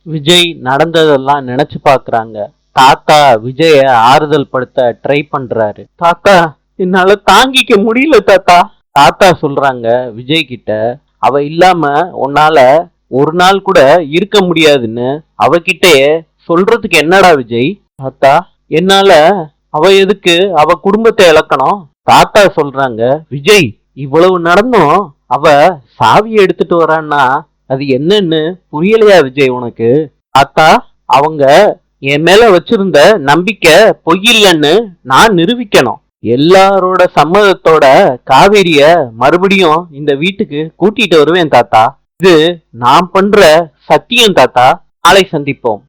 விஜய் நடந்ததெல்லாம் நினைச்சு பாக்குறாங்க. தாத்தா விஜய ஆறுதல் படுத்த ட்ரை பண்றாரு. தாத்தா, என்னால தாங்கிக்க முடியல தாத்தா. தாத்தா சொல்றாங்க விஜய் கிட்ட, அவ இல்லாம உன்னால ஒரு நாள் கூட இருக்க முடியாதுன்னு. அவகிட்டயே சொல்றதுக்கு என்னடா விஜய்? தாத்தா, என்னால அவ எதுக்கு அவ குடும்பத்தை இழக்கணும்? தாத்தா சொல்றாங்க, விஜய், இவ்வளவு நடந்தும் அவ சாவி எடுத்துட்டு வரான்னா அது என்னன்னு புரியலையா விஜய் உனக்கு? தாத்தா, அவங்க என் மேல வச்சிருந்த நம்பிக்கை பொய்யில்லைன்னு நான் நிரூபிக்கணும். எல்லாரோட சம்மதத்தோட காவேரிய மறுபடியும் இந்த வீட்டுக்கு கூட்டிட்டு வருவேன் தாத்தா. இது நான் பண்ற சத்தியம் தாத்தா. நாளை சந்திப்போம்.